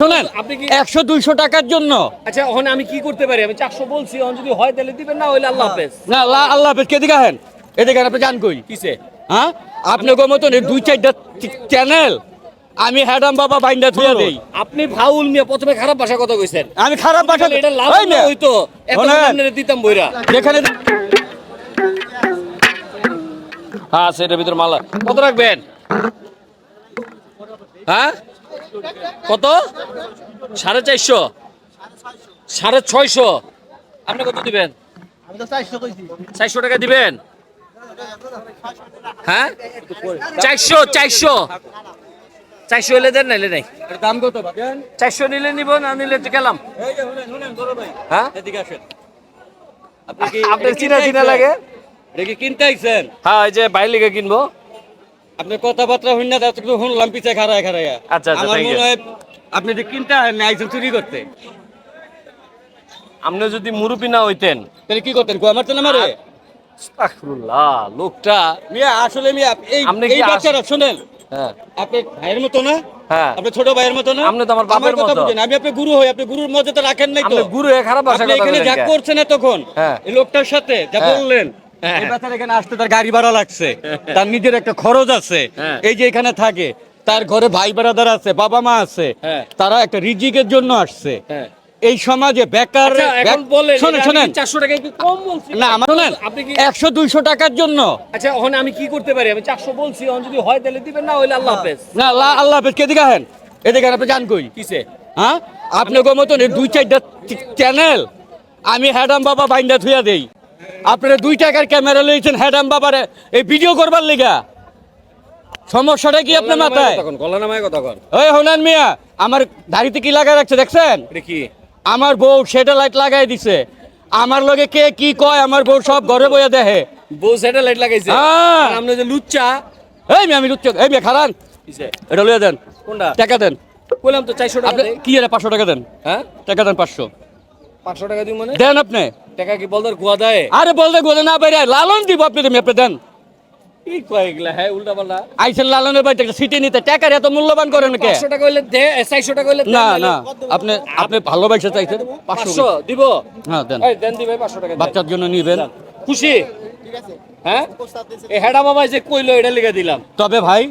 শোনেন, 100-200 টাকার জন্য। আচ্ছা ওখানে আমি কি করতে পারি? আমি 400 বলছি, এখন যদি হয় তাহলে দিবেন, না হইলে আল্লাহ হাফেজ। না আল্লাহ হাফেজ। কে দিকে হেন এদিকে আপনি জান কই কিসে? হ্যাঁ, আপনার মতন 2-4টা চ্যানেল আমি হ্যাডাম বাবা বাইন্দা থুয়া দেই। আপনি ভাউল মিয়া প্রথমে খারাপ ভাষা কথা কইছেন। আমি খারাপ ভাষা এটা লাভ ওই না মিয়া, হইতো এত আপনারে দিতাম বইরা। যেখানে হ্যাঁ সেটার ভিতর মালা কত রাখবেন? হ্যাঁ কত? 450, 650। আপনি কত দিবেন? 400 টাকা দিবেন? হ্যাঁ 400 হলে দেন, নাইলে নাই। দাম কত বাকেন? 400 নিলে নিব, না নিলে তো গেলাম। এই যে শুনেন বড় ভাই, হ্যাঁ এদিকে আসেন। আপনি কি আপনার চিনা লাগে? এটা কি কিনতে আইছেন? হ্যাঁ এই যে বাইরে লিগে কিনবো। আপনি কথাবার্তা হইন না, তো শুনলাম পিছে খাড়ায় খাড়ায়। আচ্ছা, আমার thank you. মনে হয় আপনি যে কিনতে আইছেন চুরি করতে। আপনি যদি মুরুবি না হইতেন তাহলে কি করতেন? গোয়া মারতেন আমারে? আস্তাগফিরুল্লাহ, লোকটা মিয়া আসলে মিয়া এই আপনি কি এই বাচ্চারা শুনেন, হ্যাঁ আপনি ভাইয়ের মতো না? হ্যাঁ আপনি ছোট ভাইয়ের মতো না? আপনি তো আমার বাপের কথা মতো। বুঝেন, আমি আপনার গুরু হই, আপনি গুরুর মর্যাদা রাখেন নাই তো। আপনি গুরু হয়ে খারাপ ভাষা আপনি কথা এখানে বলেন যা কেন? করছেন তখন হ্যাঁ। এই লোকটার সাথে যা হ্যাঁ। বললেন, হ্যাঁ। এই বাচ্চার এখানে আসতে তার গাড়ি ভাড়া লাগছে, তার নিজের একটা খরচ আছে, হ্যাঁ। এই যে এখানে থাকে, তার ঘরে ভাই ব্রাদার আছে, বাবা মা আছে, হ্যাঁ। তারা একটা রিজিকের জন্য আসছে। হ্যাঁ। এই সমাজে বেকার আচ্ছা, এখন বলেন, শোনেন এটা আমি শোনেন, কি 400 টাকা একটু কম বলছি? না আমার শোনেন, আপনি কি 100-200 টাকার জন্য। আচ্ছা ওখানে আমি কি করতে পারি? আমি 400 বলছি, এখন যদি হয় তাহলে দিবেন, না হইলে আল্লাহ হাফেজ। না আল্লাহ হাফেজ। কে দিকে হেন এদিকে আপনি জান কই কিসে? হ্যাঁ, আপনার মতন 2-4টা চ্যানেল আমি হ্যাডাম বাবা বাইন্দা থুয়া দেই। আপনারা 2 টাকার ক্যামেরা লইছেন হ্যাডাম বাবার এই ভিডিও করবার লিগা। সমস্যাটা কি আপনার মাথায়? গলা নামায় কথা কন। ওই হোনান মিয়া, আমার দাড়িতে কি লাগা রাখছে দেখছেন? এটা কি? আমার বউ স্যাটেলাইট লাগাই দিছে। আমার লগে কে কি কয় আমার বউ সব ঘরে বইয়া দেখে। বউ স্যাটেলাইট লাগাইছে? হ্যাঁ। আর আপনি যে লুচ্চা। এই মিয়া, আমি লুচ্চা? এই মিয়া খারান, কিসে? এটা লইয়া দেন, কোনটা? টাকা দেন। কইলাম তো 400 টাকা আপনি দে। কি এর 500 টাকা দেন? হ্যাঁ টাকা দেন 500 500 টাকা দিই মানে? দেন আপনি। টাকা কি বলদার গুয়া দেয়? আরে বলতে গোলে না বাইরে লালন দিব আপনি, তুমি আপনি দেন। কি কয় এগুলা? হ্যাঁ উল্টা পাল্টা। আইসেন লালনের বাড়িতে একটা সিটি নিতে, টাকার এত মূল্যবান করেন কে? 500 টাকা হইলে দে, 400 টাকা হইলে না না, আপনি আপনি ভালোবাসা চাইছেন 500 500 দিব। হ্যাঁ দেন, এই দেন দি ভাই 500 টাকা দেন। বাচ্চার জন্য নিবেন। খুশি? হ্যাঁ এই হেডা বাবা যে কইলো এটা লিখে দিলাম। তবে ভাই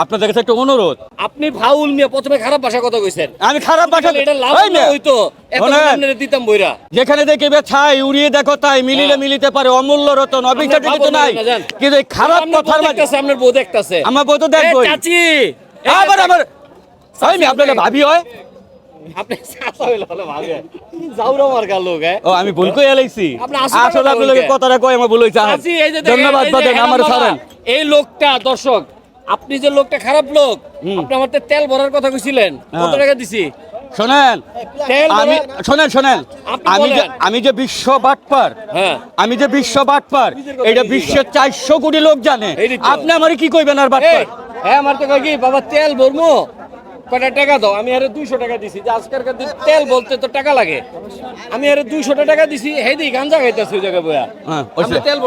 আপনাদের কাছে একটা অনুরোধ, আপনি ভাউল মিয়া প্রথমে খারাপ ভাষা কথা কইছেন। আমি খারাপ ভাষা এটা লাভ ওই না মেয়ে, হইতো এত শোনেন, আপনারে দিতাম বইরা। যেখানে দেখবে ছাই উড়িয়ে দেখো তাই মিলিলে মিলিতে পারে, অমূল্য রতন অবিচার আপনার তো নাই। বাবা জান। কিন্তু এই খারাপ আপনার কথার বউ দেখতাছে, আপনার বউ দেখতাছে। আমার বউ তো এ দেখবই। চাচি আবার আমার ওই মেয়ে আপনাদের ভাবি হয়। আপনি চাচা হইলো হলো ভাবে যাওরা মার্কা লোক। ও আমি ভুল কই এলাইছি, আপনি আসলে আসলে কথা আপনাদের বলকে। কথাটা কই আমার ভুল হইছে। চাচি এই যে দেখেন, ধন্যবাদ এই যে বাদেন, হেডাম আমার বাবা, ছাড়েন। এই লোকটা দর্শক, আপনি যে লোকটা খারাপ লোক, আপনি আমার তেল ভরার কথা কইছিলেন, কত টাকা দিছি? শোনেন তেল আমি ভরা- শোনেন আপনি আমি যে বলেন। আমি যে বিশ্ব বাটপার, হ্যাঁ আমি যে বিশ্ব বাটপার, এটা বিশ্বের 400 কোটি লোক জানে। এই তো। আপনি আমারে কি কইবেন আর এই, বাটপার? হ্যাঁ আমার তো কয় কি বাবা তেল ভরমু, কয়টা টাকা দাও। আমি আরে 200 টাকা দিছি, যে আজকের দিন তেল বলতে তো টাকা লাগে। আমি আরে 200 টাকা দিছি, হেদি গাঞ্জা খাইতেছি ওই জায়গায় বয়া। হ্যাঁ, আমি তেল